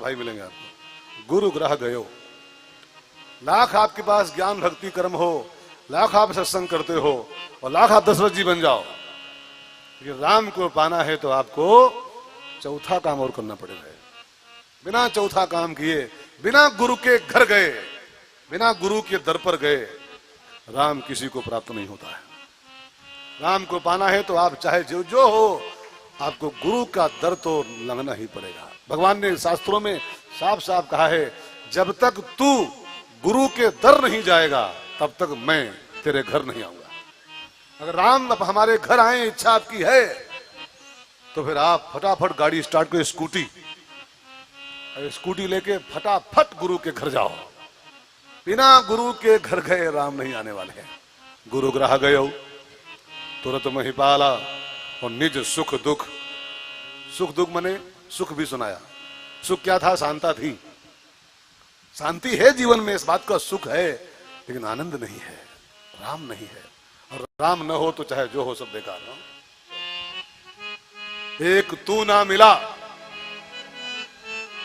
भाई मिलेंगे आपको। गुरु ग्रह गयो, लाख आपके पास ज्ञान भक्ति कर्म हो, लाख आप सत्संग करते हो और लाख आप दशरथ जी बन जाओ, ये राम को पाना है तो आपको चौथा काम और करना पड़ेगा। बिना चौथा काम किए, बिना गुरु के घर गए, बिना गुरु के दर पर गए राम किसी को प्राप्त नहीं होता है। राम को पाना है तो आप चाहे जो जो हो, आपको गुरु का दर तो लगना ही पड़ेगा। भगवान ने शास्त्रों में साफ साफ कहा है, जब तक तू गुरु के दर नहीं जाएगा तब तक मैं तेरे घर नहीं आऊंगा। अगर राम अब हमारे घर आए, इच्छा आपकी है, तो फिर आप फटाफट गाड़ी स्टार्ट करो, स्कूटी लेके फटाफट गुरु के घर जाओ। बिना गुरु के घर गए राम नहीं आने वाले हैं। गुरु ग्रह गयो तुरंत महिपाला, और निज सुख दुख, सुख दुख मने सुख भी सुनाया। सुख क्या था? शांता थी, शांति है जीवन में, इस बात का सुख है, लेकिन आनंद नहीं है, राम नहीं है। और राम न हो तो चाहे जो हो सब बेकार हो। एक तू ना मिला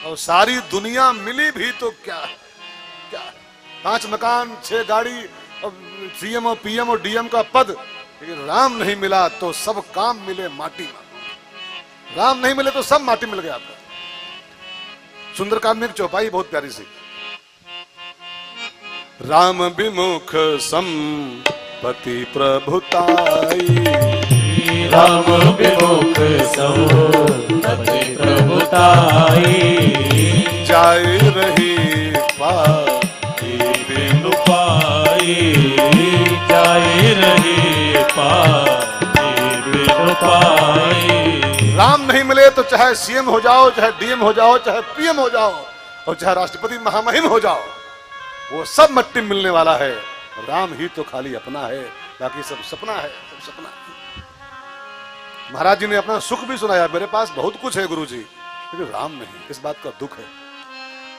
और सारी दुनिया मिली भी तो क्या क्या, 5 मकान 6 गाड़ी और सीएम और पीएम और डीएम का पद, लेकिन राम नहीं मिला तो सब काम मिले माटी में। राम नहीं मिले तो सब माटी मिल गया आपका। सुंदरकांड में एक चौपाई बहुत प्यारी सी, राम विमुख संपत्ति प्रभुताई, राम विमुख संपत्ति प्रभुताई, जाय रही पाई बिनु पाई, जाय रही पाई बिनु पाई। राम नहीं मिले तो चाहे सीएम हो जाओ, चाहे डीएम हो जाओ, चाहे पीएम हो जाओ, और चाहे राष्ट्रपति महामहिम हो जाओ, वो सब मट्टी मिलने वाला है। राम ही तो खाली अपना है, बाकी सब सपना है, सब सपना है। महाराज जी ने अपना सुख भी सुनाया, मेरे पास बहुत कुछ है गुरु जी, लेकिन राम नहीं, इस बात का दुख है।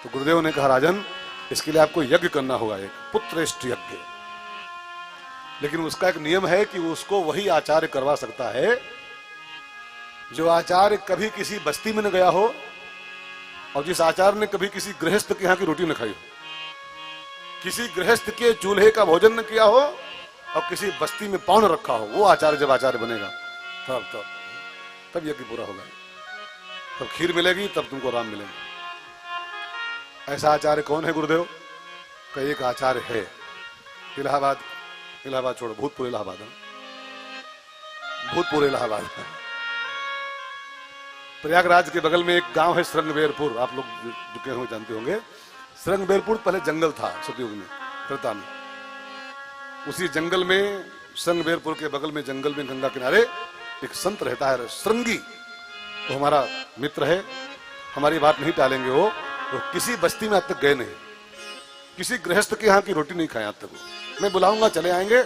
तो गुरुदेव ने कहा, राजन इसके लिए आपको यज्ञ करना होगा, एक पुत्रेष्ठ यज्ञ। लेकिन उसका एक नियम है कि उसको वही आचार्य करवा सकता है जो आचार्य कभी किसी बस्ती में न गया हो, और जिस आचार्य ने कभी किसी गृहस्थ के यहाँ की रोटी न खाई हो, किसी गृहस्थ के चूल्हे का भोजन न किया हो, और किसी बस्ती में पाँव न रखा हो। वो आचार्य जब आचार्य बनेगा तब यज्ञ पूरा होगा, तब खीर मिलेगी, तब तुमको राम मिलेंगे। ऐसा आचार्य कौन है गुरुदेव? का एक आचार्य है इलाहाबाद, इलाहाबाद छोड़ो, भूतपूर्व इलाहाबाद, भूतपूर्व इलाहाबाद, प्रयागराज के बगल में एक गांव है श्रृंगबेरपुर, आप लोग रुके होंगे जानते होंगे। श्रृंगबेरपुर पहले जंगल था सतयुग में, त्रेता में। उसी जंगल में, श्रृंगबेरपुर के बगल में जंगल में गंगा किनारे एक संत रहता है श्रृंगी, वो हमारा मित्र है, हमारी बात नहीं टालेंगे। वो किसी बस्ती में आज तक गए नहीं, किसी गृहस्थ के यहाँ की रोटी नहीं खाए आज तक। मैं बुलाऊंगा, चले आएंगे,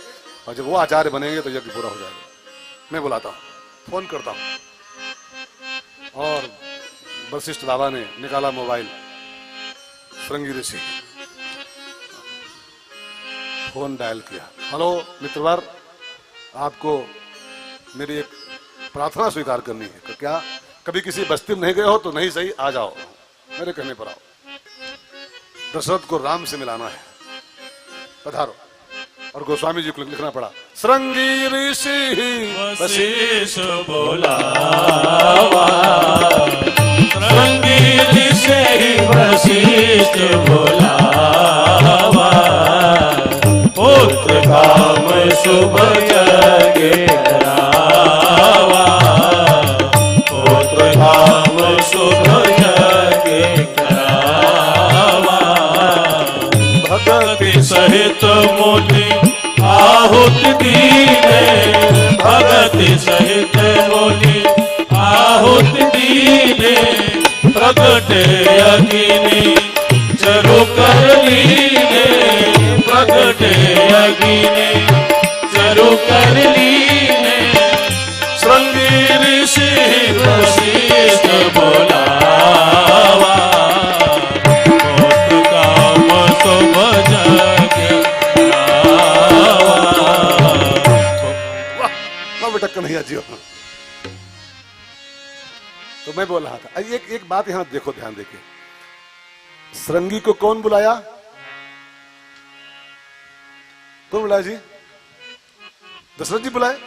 और जब वो आचार्य बनेंगे तो यज्ञ पूरा हो जाएगा। मैं बुलाता हूँ, फोन करता हूँ। और वशिष्ठ बाबा ने निकाला मोबाइल, श्रृंगी ऋषि, फोन डायल किया। हेलो मित्रवर, आपको मेरी एक प्रार्थना स्वीकार करनी है। तो क्या कभी किसी बस्ती में नहीं गए हो तो नहीं सही, आ जाओ, मेरे कहने पर आओ। दशरथ को राम से मिलाना है, पधारो। और गोस्वामी जी को लिखना पड़ा, श्रृंगी ऋषि वशिष्ठ बोलावा, श्रृंगी ऋषि वशिष्ठ बोलावा, पुत्र काम शुभ यज्ञ करावा, पुत्र काम शुभ यज्ञ करावा, भक्ति सहित मोति आहुति दीने, भगति सहित मोति आहुति दीने, प्रगटे अग्नि चरु कर लीने, प्रगटे अग्नि चरु कर लीने, श्रृंगी ऋषि वशिष्ठ बोलावा, पुत्र काम शुभ यज्ञ बेटा कन्हैया जी। तो मैं बोल रहा था, एक बात यहां देखो, ध्यान देके, श्रृंगी को कौन बुलाया? कौन बुलाया जी? दशरथ जी बुलाए,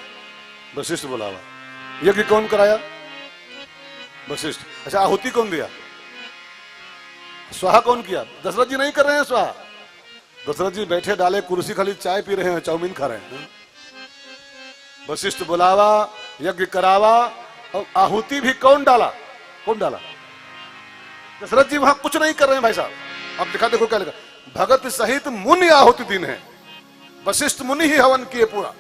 वशिष्ठ बुलावा। यज्ञ कौन कराया? वशिष्ठ। अच्छा, आहुति कौन दिया? स्वाहा कौन किया? दशरथ जी नहीं कर रहे हैं स्वाहा। दशरथ जी बैठे डाले कुर्सी, खाली चाय पी रहे हैं, चाउमीन खा रहे हैं। वशिष्ठ बुलावा, यज्ञ करावा, और आहुति भी कौन डाला? कौन डाला? दशरथ जी वहां कुछ नहीं कर रहे हैं भाई साहब। अब दिखा, देखो क्या लिखा, भगत सहित मुनि आहुति दिन है, वशिष्ठ मुनि ही हवन किए पूरा।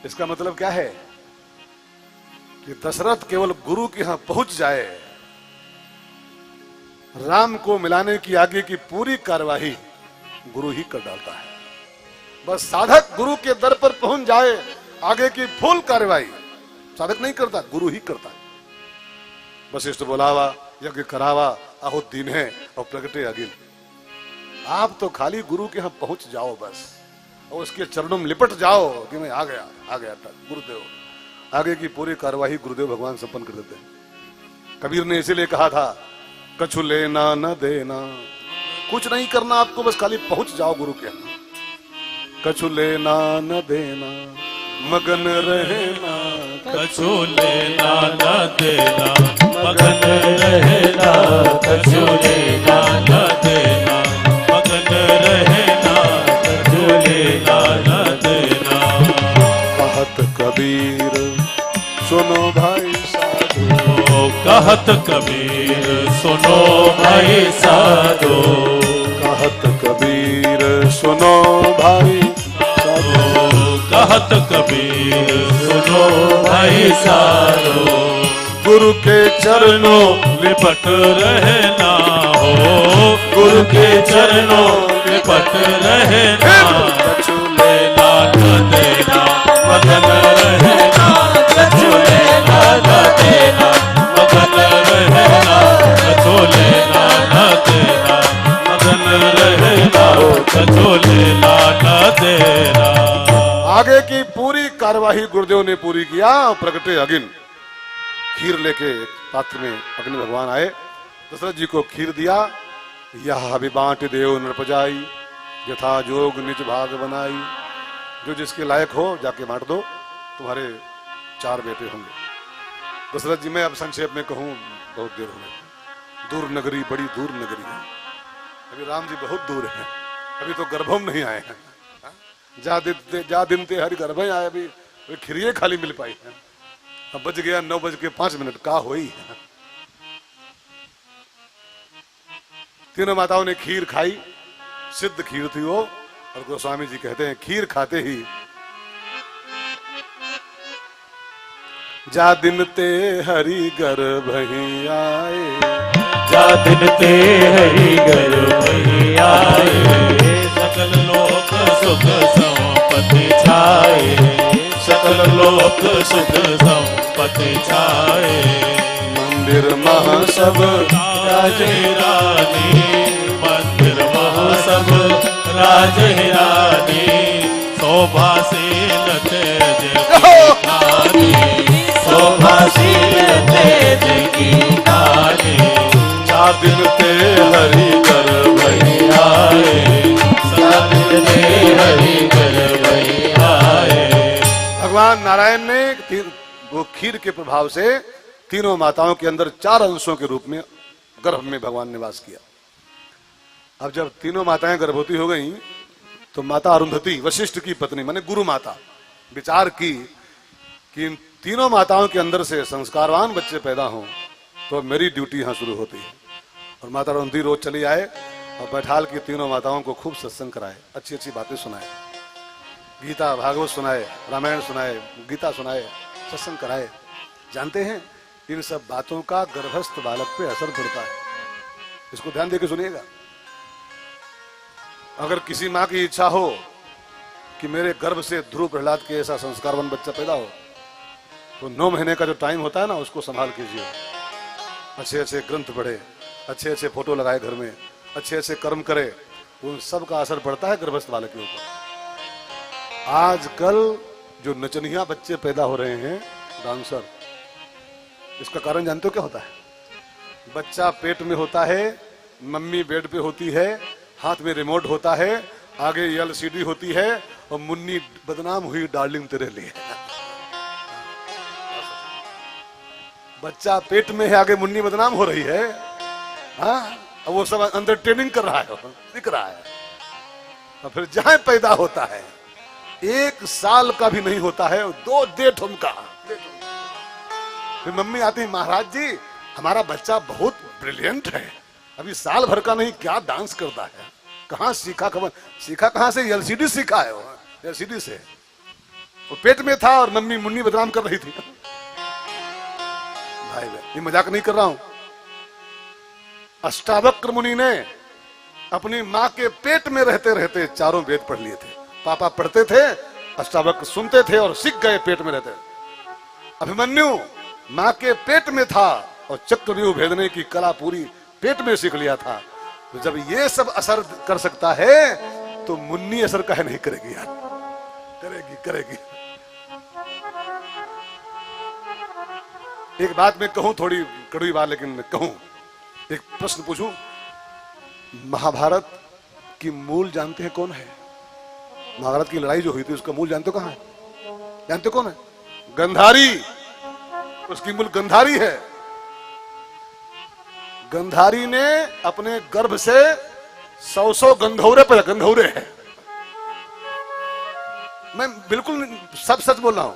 इसका मतलब क्या है कि दशरथ केवल गुरु के यहां पहुंच जाए, राम को मिलाने की आगे की पूरी कार्यवाही गुरु ही कर डालता है। बस साधक गुरु के दर पर पहुंच जाए, आगे की फुल कार्यवाही साधक नहीं करता, गुरु ही करता है। वशिष्ठ बुलावा, यज्ञ करावा, आहुत दिन है और प्रगटे अगिल। आप तो खाली गुरु के यहां पहुंच जाओ बस, और उसके चरणों में लिपट जाओ कि मैं आ गया गुरुदेव। आगे की पूरी कार्यवाही गुरुदेव भगवान संपन्न कर देते हैं। कबीर ने इसीलिए कहा था, कछु लेना न देना, कुछ नहीं करना आपको, बस खाली पहुंच जाओ गुरु के यहां। कछु लेना न देना, मगन रहना, कछु लेना न देना, मगन रहना, कछु लेना न देना, मगन रहना, कछु लेना न देना। कहत कबीर सुनो भाई साधो, कहत कबीर सुनो भाई साधो, कहत कबीर सुनो भाई साधो, कहत कबीर सुनो भाई साधो। गुरु के चरणों लिपट रहना हो, गुरु के चरणों लिपट रहना। कछु लेना न देना, मगन रहना, कछु लेना न देना, मगन रहना, कछु लेना न देना, मगन रहना, कछु लेना न देना। आगे की पूरी कार्यवाही गुरुदेव ने पूरी किया। प्रगटे अगिन, खीर लेके पात्र में अग्नि भगवान आए, दशरथ जी को खीर दिया। यह भी बांट देव नृपजाई, यथा जोग निज भाग बनाई। जो जिसके लायक हो जाके बांट दो, तुम्हारे 4 बेटे होंगे। दशरथ जी, मैं अब संक्षेप में कहूं, बहुत देर हो गई। दूर नगरी, बड़ी दूर नगरी है। अभी राम जी बहुत दूर है, अभी तो गर्भों में नहीं आए हैं। जा दिन ते हरि गर्भ आए, अभी खिरिये खाली मिल पाई है। अब बज गया 9:05 का हुई। तीनों माताओं ने खीर खाई, सिद्ध खीर थी वो। और गोस्वामी जी कहते हैं, खीर खाते ही जा दिन ते हरि गर्भ ही आए, जा दिन ते हरि गर्भ ही आए। सकल लोक सुख संपत्ति छाए, सकल लोक सुख संपत्ति छाए। मंदिर महा सब राज रानी, मंदिर महा सब राज रानी। शोभाशील तेज की रानी, शोभाशील तेज की रानी। जा दिन ते हरि गर्भ ही आए, दिन ते हरि गर्भ ही आए। भगवान नारायण ने वो खीर के प्रभाव से तीनों माताओं के अंदर 4 अंशों के रूप में गर्भ में भगवान निवास किया। अब जब तीनों माताएं गर्भवती हो गईं, तो माता अरुंधति, वशिष्ठ की पत्नी माने गुरु माता, विचार की कि इन तीनों माताओं के अंदर से संस्कारवान बच्चे पैदा हों तो मेरी ड्यूटी यहां शुरू होती है। और माता अरुंधति रोज चली आए और बैठाल की तीनों माताओं को खूब सत्संग कराए, अच्छी अच्छी बातें सुनाए, गीता भागवत सुनाए, रामायण सुनाए, गीता सुनाए, सत्संग कराए। जानते हैं, इन सब बातों का गर्भस्थ बालक पे असर पड़ता है। इसको ध्यान देकर सुनिएगा। अगर किसी माँ की इच्छा हो कि मेरे गर्भ से ध्रुव प्रहलाद के ऐसा संस्कारवान बच्चा पैदा हो, तो 9 महीने का जो टाइम होता है ना, उसको संभाल कीजिए। अच्छे अच्छे ग्रंथ पढ़े, अच्छे अच्छे फोटो लगाए घर में, अच्छे अच्छे कर्म करे, उन सब का असर पड़ता है गर्भस्थ बालक के ऊपर। आजकल जो नचनिया बच्चे पैदा हो रहे हैं, डांसर, इसका कारण जानते हो क्या होता है? बच्चा पेट में होता है, मम्मी बेड पे होती है, हाथ में रिमोट होता है, आगे एलसीडी होती है और मुन्नी बदनाम हुई डार्लिंग तेरे लिए। बच्चा पेट में है, आगे मुन्नी बदनाम हो रही है। हाँ, अब वो सब अंदर ट्रेनिंग कर रहा है, सीख रहा है। और फिर जहां पैदा होता है 1 साल का भी नहीं होता है, 2 डेट उनका। फिर मम्मी आती, महाराज जी हमारा बच्चा बहुत ब्रिलियंट है, अभी साल भर का नहीं, क्या डांस करता है, कहाँ सीखा, खबर सीखा कहाँ से, एलसीडी सीखा है वो, एलसीडी से। वो पेट में था और मम्मी मुन्नी बदनाम कर रही थी। भाई ये मजाक नहीं कर रहा हूं। अष्टावक्र मुनि ने अपनी माँ के पेट में रहते रहते 4 वेद पढ़ लिए थे। पापा पढ़ते थे, अष्टावक्र सुनते थे और सीख गए पेट में रहते। अभिमन्यु माँ के पेट में था और चक्रव्यूह भेदने की कला पूरी पेट में सीख लिया था। तो जब ये सब असर कर सकता है तो मुन्नी असर काहे नहीं करेगी यार? करेगी करेगी। एक बात मैं कहूं, थोड़ी कड़वी बात लेकिन कहूं, एक प्रश्न पूछूं। महाभारत की मूल जानते हैं कौन है? महाभारत की लड़ाई जो हुई थी उसका मूल जानते हो कहां है? जानते हो कौन है? गंधारी। उसकी मूल गंधारी है। गंधारी ने अपने गर्भ से 100 गंधौरे पैदा, गंधौरे है, मैं बिल्कुल सब सच बोल रहा हूं।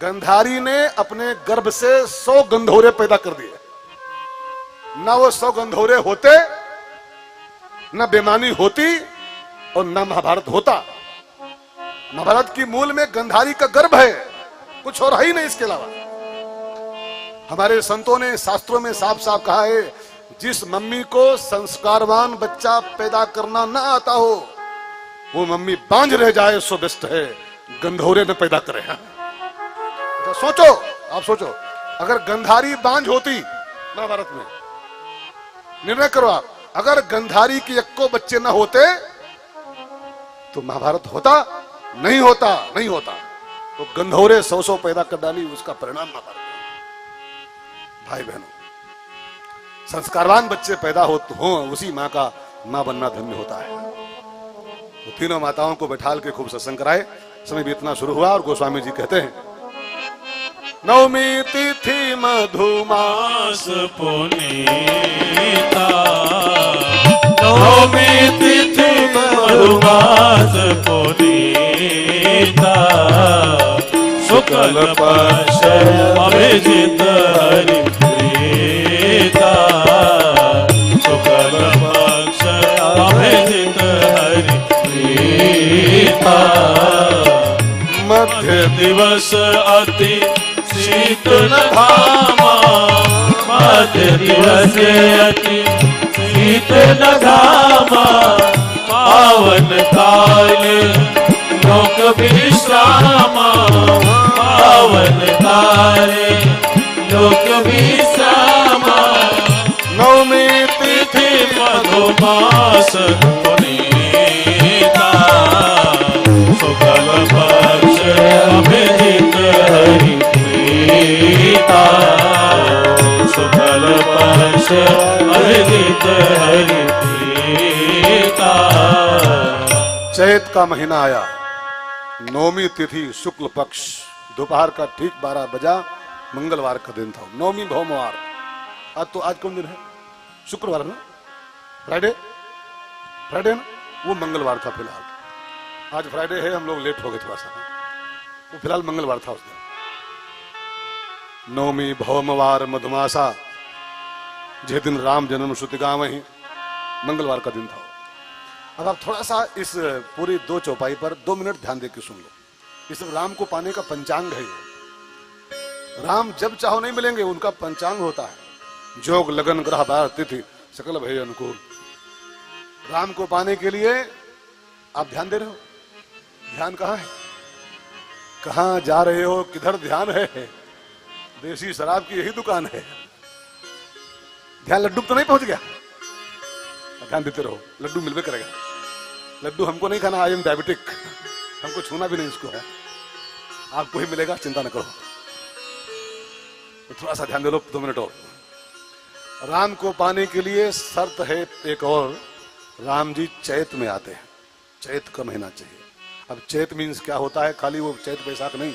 गंधारी ने अपने गर्भ से 100 गंधौरे पैदा कर दिए। ना वो 100 गंधौरे होते, ना बेमानी होती और ना महाभारत होता। महाभारत की मूल में गंधारी का गर्भ है, कुछ और है ही नहीं इसके अलावा। हमारे संतों ने शास्त्रों में साफ साफ कहा है, जिस मम्मी को संस्कारवान बच्चा पैदा करना ना आता हो वो मम्मी बांझ रह जाए सो बेस्ट है, गंधौरे न पैदा करे। तो सोचो, आप सोचो, अगर गंधारी बांझ होती महाभारत में, निर्णय करो आप, अगर गंधारी के एक्को बच्चे न होते तो महाभारत होता? नहीं होता, नहीं होता। तो गंधौरे 100 पैदा कर डाली, उसका परिणाम महाभारत। भाई बहनों, संस्कारवान बच्चे पैदा हो उसी माँ का माँ बनना धन्य होता है। तो तीनों माताओं को बैठाल के खूब सत्संग कराए। समय बीतना शुरू हुआ और गोस्वामी जी कहते हैं, नवमी तिथि मधुमास पुनीता, नवमी तिथि मधुमास पुनीता, शुक्ल पक्ष अभिजित हरि प्रीता, शुक्ल पक्ष अभिजित हरि प्रीता, मध्य दिवस अति शीतल धामा, मध्य दिवस अति शीतल धामा, पावन काल लोक विश्रामा, पावन काल लोक विश्रामा, नवमी तिथि मधुमास पुनीता, शुक्ल पक्ष अभिजित हरि प्रीता, शुक्ल पक्ष अभिजित हरि प्रीता। चैत का महीना आया, नवमी तिथि शुक्ल पक्ष, दोपहर का ठीक 12 बजा, मंगलवार का दिन था, नवमी भौमवार। आज कौन दिन है? शुक्रवार ना, फ्राइडे, फ्राइडे ना, वो मंगलवार था फिलहाल। आज फ्राइडे है, हम लोग लेट हो गए थोड़ा सा, वो फिलहाल मंगलवार था उस दिन। नवमी भौमवार मधुमासा, जिस दिन राम जन्म श्रुति गावहीं, मंगलवार का दिन था। अब आप थोड़ा सा इस पूरी 2 चौपाई पर 2 मिनट ध्यान देकर सुन लो। इस राम को पाने का पंचांग है। राम जब चाहो नहीं मिलेंगे, उनका पंचांग होता है। जोग लगन ग्रह बार तिथि सकल भय अनुकूल। राम को पाने के लिए आप ध्यान दे रहे हो? ध्यान कहाँ है? कहाँ जा रहे हो? किधर ध्यान है? देसी शराब की यही दुकान है। ध्यान लड्डू तो नहीं पहुंच गया? ध्यान देते रहो, लड्डू मिलवे करेगा। लड्डू हमको नहीं खाना, आई एम डायबिटिक, हमको छूना भी नहीं इसको है। आपको ही मिलेगा, चिंता न करो। तो थोड़ा सा ध्यान दे लो, 2 मिनट और। राम को पाने के लिए शर्त है एक और, राम जी चैत में आते हैं, चैत का महीना चाहिए। अब चैत मीन्स क्या होता है, खाली वो चैत बैसाख नहीं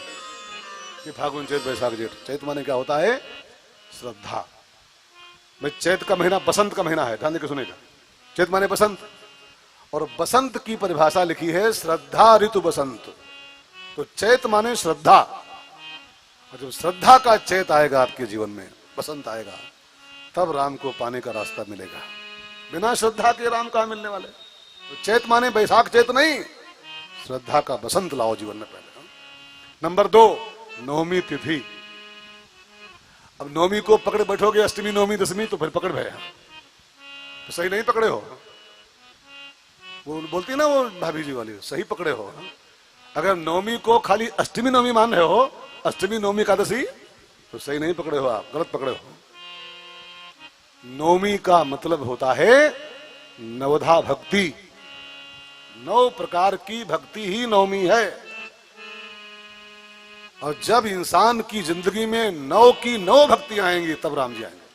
कि फागुन चैत बैसाख जेठ, चैत माने क्या होता है, श्रद्धा। भाई चैत का महीना बसंत का महीना है, ध्यान देकर सुनेगा। चैत माने बसंत, और बसंत की परिभाषा लिखी है श्रद्धा ऋतु बसंत। तो चैत माने श्रद्धा, और जब श्रद्धा का चैत आएगा आपके जीवन में, बसंत आएगा, तब राम को पाने का रास्ता मिलेगा। बिना श्रद्धा के राम कहां मिलने वाले। तो चैत माने बैसाख चैत नहीं, श्रद्धा का बसंत लाओ जीवन में पहले। नंबर 2, नवमी तिथि। अब नवमी को पकड़े बैठोगे, अष्टमी नवमी दशमी, तो फिर पकड़ गए, तो सही नहीं पकड़े हो। वो बोलती है ना वो भाभी जी वाली, सही पकड़े हो। अगर नवमी को खाली अष्टमी नवमी मान रहे हो, अष्टमी नवमी एकादशी, तो सही नहीं पकड़े हो, आप गलत पकड़े हो। नवमी का मतलब होता है नवधा भक्ति, 9 प्रकार की भक्ति ही नवमी है। और जब इंसान की जिंदगी में 9 की 9 भक्ति आएंगी, तब राम जी आएंगे।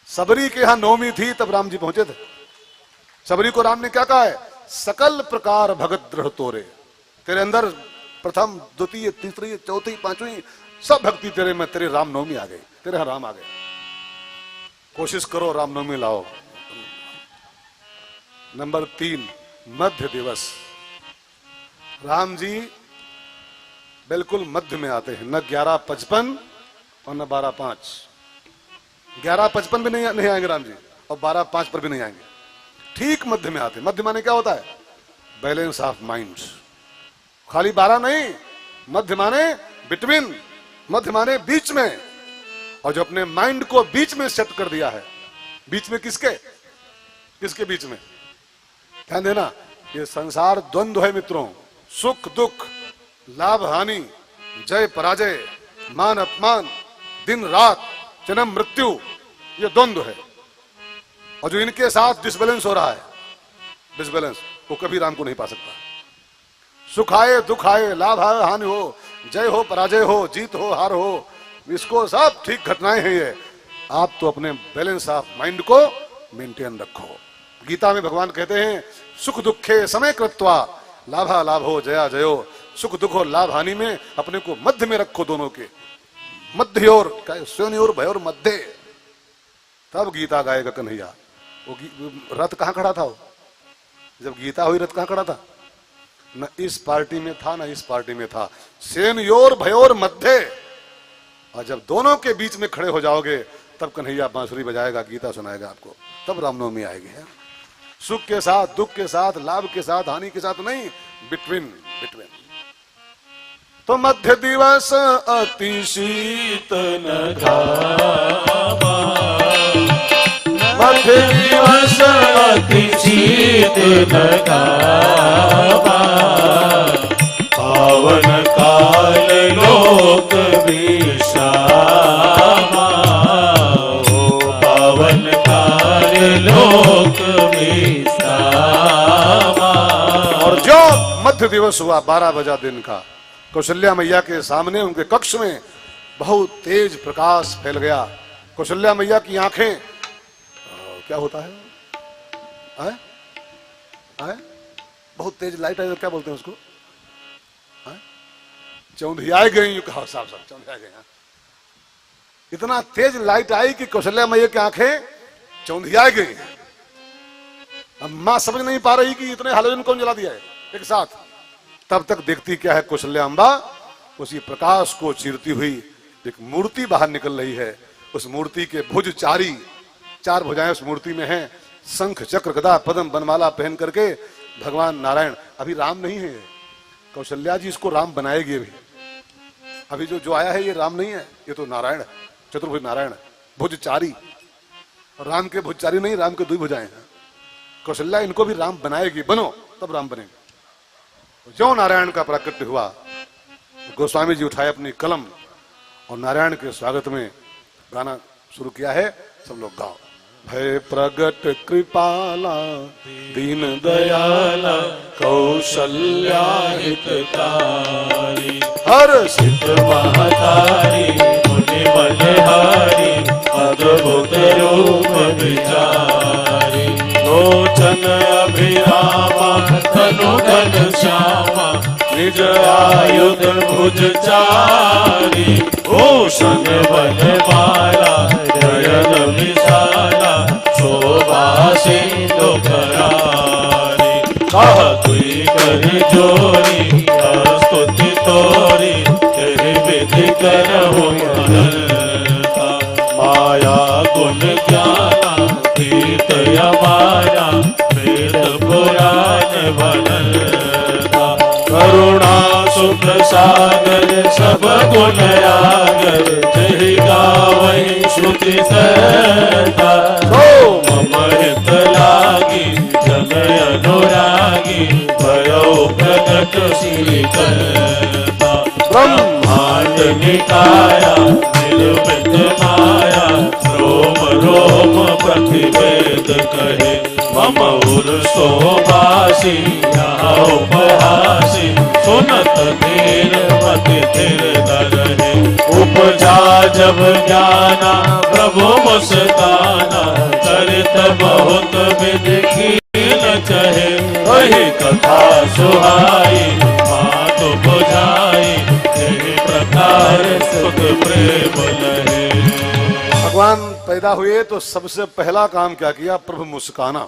सबरी के यहां नवमी थी, तब राम जी पहुंचे थे। सबरी को राम ने क्या कहा है, सकल प्रकार भगत दृढ़ तोरे, तेरे अंदर प्रथम द्वितीय तीसरी चौथी पांचवी सब भक्ति तेरे में, तेरे रामनवमी आ गई, तेरे यहां राम आ गए। कोशिश करो रामनवमी लाओ। नंबर 3, मध्य दिवस। राम जी बिल्कुल मध्य में आते हैं, न 11:55 और न 12:05। 11:55 भी नहीं आएंगे राम जी, और 12:05 पर भी नहीं आएंगे, ठीक मध्य में आते। मध्य माने क्या होता है, बैलेंस ऑफ माइंड। खाली 12 नहीं, मध्य माने बिटवीन, मध्य माने बीच में। और जो अपने माइंड को बीच में सेट कर दिया है, बीच में किसके किसके बीच में, ध्यान देना, ये संसार द्वंद्व है मित्रों, सुख दुख, लाभ हानि, जय पराजय, मान अपमान, दिन रात, जन्म मृत्यु, ये द्वंद्व है। और जो इनके साथ डिसबैलेंस हो रहा है, डिसबैलेंस, वो कभी राम को नहीं पा सकता। सुख आए दुख आए, लाभ आए हानि हो, जय हो पराजय हो, जीत हो हार हो, इसको सब ठीक घटनाएं हैं ये। आप तो अपने बैलेंस ऑफ माइंड को मेंटेन रखो। गीता में भगवान कहते हैं, सुख दुखे समय कृत्वा लाभा लाभो जया जयो। सुख दुख और लाभ हानि में अपने को मध्य में रखो, दोनों के मध्य और स्वयोर भयोर मध्य, तब गीता गाएगा कन्हैया। वो रथ कहां खड़ा था, वो जब गीता हुई रथ कहां खड़ा था, न इस पार्टी में था न इस पार्टी में था, सेनयोर भयोर मध्य। और जब दोनों के बीच में खड़े हो जाओगे, तब कन्हैया बांसुरी बजाएगा, गीता सुनाएगा आपको, तब रामनवमी आएगी। सुख के साथ दुख के साथ, लाभ के साथ हानि के साथ नहीं, बिटवीन बिटवीन। तो मध्य दिवस अति शीतल घामा, मध्य दिवस अति शीतल घामा, पावन काल लोक विश्रामा, पावन काल लोक विश्रामा। और जो मध्य दिवस हुआ 12 बजा दिन का, कौशल्या मैया के सामने उनके कक्ष में बहुत तेज प्रकाश फैल गया। कौशल्या मैया की आंखें, क्या होता है, आए? आए? बहुत तेज लाइट आई, क्या बोलते हैं उसको, चौंधियाई गई, कहा साफ साफ चौंधियाई गई। इतना तेज लाइट आई कि कौशल्या मैया की आंखें चौंधियाई गई। अब मां समझ नहीं पा रही कि इतने हालोजन कौन जला दिया है एक साथ। तब तक देखती क्या है, कौशल्या अम्बा उसी प्रकाश को चीरती हुई एक मूर्ति बाहर निकल रही है। उस मूर्ति के भुज 4 भुजाएं उस मूर्ति में हैं। शंख चक्र गदा पद्म बनमाला पहन करके भगवान नारायण, अभी राम नहीं है, कौशल्या जी इसको राम बनाएगी। अभी जो आया है ये राम नहीं है, ये तो नारायण है, चतुर्भुज नारायण है, भुजचारी। राम के भुजचारी नहीं, राम के 2 भुजाएं हैं। कौशल्या इनको भी राम बनाएगी, बनो तब राम बनेंगे। जो नारायण का प्राकट्य हुआ, गोस्वामी जी उठाए अपनी कलम और नारायण के स्वागत में गाना शुरू किया है। सब लोग गाओ। भय प्रगट कृपाला दीन दयाला कौशल्या हितकारी, हर सिद्ध महतारी मुनि बलिहारी अद्भुत रूप विचारी लोचन अभिरामा तनु घन श्यामा निज आयुध भुज चारी भूषण बलमाला नयन विशाला शोभा सिंधु करारी कह तुई कर जोरी स्तुति तोरी तेरे विधि करहु अनंता माया गुण ज्ञाना तीत यमाया वेद पुराण बनता करुणा सुप्रसागर सब गुण आगर जहि गावहि श्रुति सहता मम हित लागी जन अनुरागी भयो प्रगट श्री करता ब्रह्मांड निकाया निर्मित माया रोम रोम प्रतिवेद कहे मम उर शोभासी यहाँ उपहासी सुनत धीर मति धीर दरहे उपजा जब ज्ञाना प्रभु मुस्काना चरित बहुत विधि कीन चहे वही कथा सुहाई बात बुझाई यही प्रकार सुख प्रेम लहे। भगवान पैदा हुए तो सबसे पहला काम क्या किया? प्रभु मुस्काना।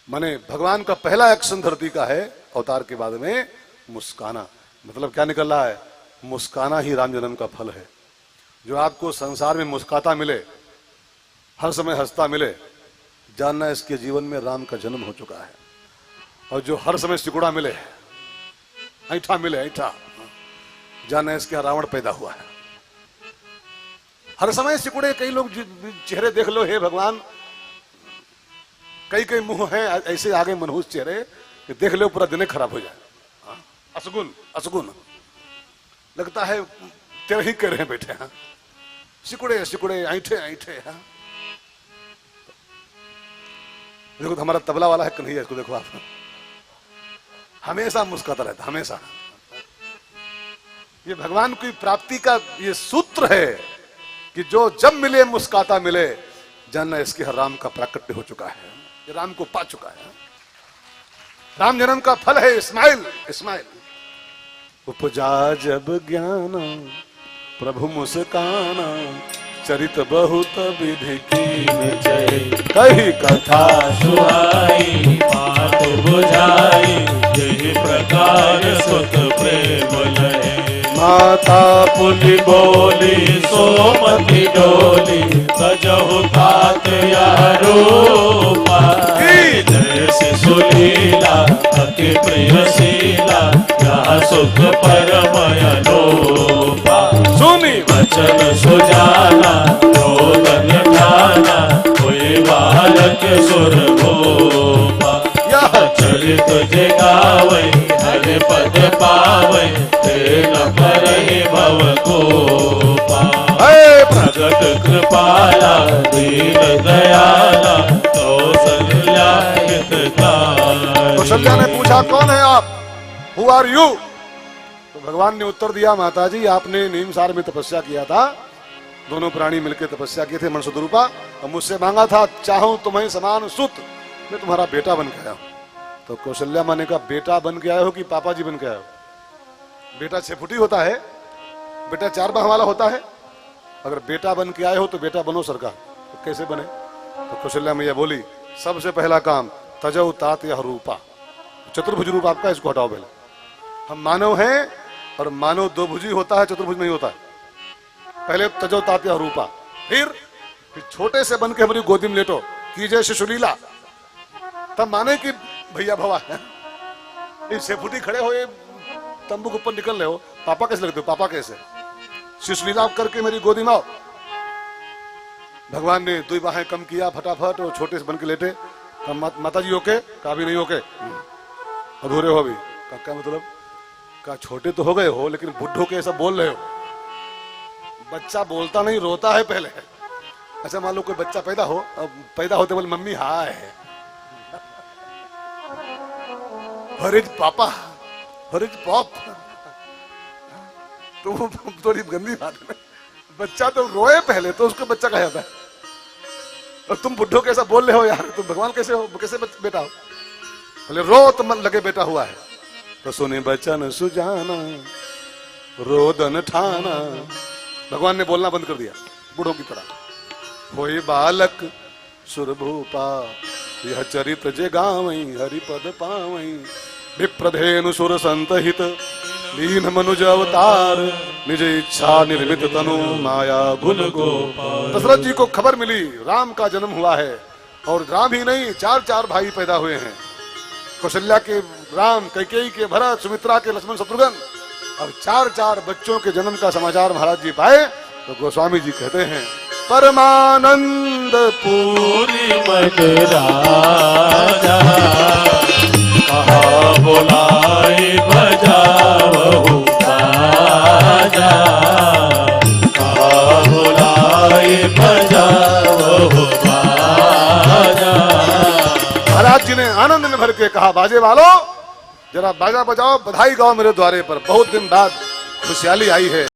माने भगवान का पहला एक्शन धरती का है अवतार के बाद में मुस्काना। मतलब क्या निकल रहा है? मुस्काना ही राम जन्म का फल है। जो आपको संसार में मुस्काता मिले, हर समय हंसता मिले, जानना इसके जीवन में राम का जन्म हो चुका है। और जो हर समय सिकुड़ा मिले, ऐठा मिले ऐठा, जानना इसके यहाँ रावण पैदा हुआ है। हर समय सिकुड़े कई लोग चेहरे देख लो, हे भगवान, कई कई मुंह हैं ऐसे आगे मनहूस चेहरे कि देख लो पूरा दिन खराब हो जाए। असगुन असगुन लगता है तेरे ही कह रहे हैं बेटे। हाँ, सिकुड़े सिकुड़े ऐठे ऐठे। हाँ, देखो तो हमारा तबला वाला है कन्हैया, इसको देखो आप, हमेशा मुस्कुराता रहता, हमेशा। ये भगवान की प्राप्ति का ये सूत्र है कि जो जब मिले मुस्कुराता मिले, जानना इसके हर राम का प्राकट्य हो चुका है, ये राम को पा चुका है। राम जन्म का फल है इस्माइल। इस्माइल उपजा जब ज्ञान प्रभु मुस्काना चरित बहुत विधि कीन चहे कही कथा सुहाई बात बुझाई यही प्रकार सुत प्रेम लहे। माता पुनि बोली सोमति डोली सजहु तात यह रूपा जैसे सुलीला अति प्रिय शीला यह सुख परम अनूपा सुनी वचन सुजाना रोदन ध्याना कोई बालक सुर भूपा यह चरित जगावै हरि पद पावै तेन करहि भव कोपा प्रगट कृपाला दीन दयाला कौशल्या हितकारी। कौशल्या ने पूछा कौन है आप? Who are you? तो भगवान ने उत्तर दिया, माता जी आपने नीमसार में तपस्या किया था, दोनों प्राणी मिलकर तपस्या किए थे मनसुदरूपा, और मुझसे मांगा था चाहूं तुम्हें समान सुत, मैं तुम्हारा बेटा बन के आया हूं। तो कौशल्या माँ ने कहा बेटा बन के आए हो कि पापा जी बन के आए हो? बेटा 6 फुटी होता है, बेटा 4 बाह वाला होता है। अगर बेटा बन के आए हो तो बेटा बनो सरकार, तो कैसे बने? तो कौशल्या मैया बोली सबसे पहला काम तजौ तात यह रूपा, चतुर्भुज रूप आपका, इसको हटाओ पहले। हम मानव हैं और मानव 2 भुजी होता है, चतुर्भुज नहीं होता है। पहले तजौ तात यह रूपा, फिर छोटे से बन के हमारी गोदी में लेटो, कीजिए शिशुलीला, तब माने कि भैया भवा है। 6 फुटी खड़े हो, तंबू के ऊपर निकल रहे हो, पापा कैसे लगते हो? पापा कैसे? शिशुलीला करके मेरी गोदी में आओ। भगवान ने 2 बाहें कम किया फटाफट और छोटे से बन के लेटे। माता जी ओके? कहा भी नहीं ओके, अधूरे हो अभी। क्या मतलब? कहा छोटे तो हो गए हो लेकिन बुढ़ो के ऐसा बोल रहे हो। बच्चा बोलता नहीं, रोता है पहले। अच्छा मान लो कोई बच्चा पैदा हो, अब पैदा होते बोले मम्मी हाय, हरिज पापा, हरिज पॉप, तो वो थोड़ी गंदी बात है। बच्चा तो रोए पहले तो उसको बच्चा कहा जाता है, और तुम बुढ़ो कैसा बोल रहे हो यार, तुम भगवान कैसे हो, कैसे बेटा हो? बोले रो तो मन लगे बेटा हुआ है। तो सुने बचन सुजाना रोदन ठाना, भगवान ने बोलना बंद कर दिया बूढ़ों की तरह। होई बालक सुरभूपा यह चरित जे गावई हरिपद पावई, विप्रधेनु सुर संतहित लीन मनुज अवतार, निज इच्छा निर्मित तनु माया गुण गोपाल। दशरथ जी को खबर मिली राम का जन्म हुआ है, और राम ही नहीं 4 भाई पैदा हुए हैं, कौशल्या के राम, कैकेयी के भरत, सुमित्रा के लक्ष्मण शत्रुघ्न, और 4 बच्चों के जन्म का समाचार महाराज जी पाए तो गोस्वामी जी कहते हैं परमानंद पूरी मन राजा, कहा बुलाए बजावहु बाजा, कहा बुलाए बजावहु बाजा। महाराज जी ने आनंद में भर के कहा बाजे वालों जरा बाजा बजाओ, बधाई गाओ मेरे द्वारे पर, बहुत दिन बाद खुशहाली आई है।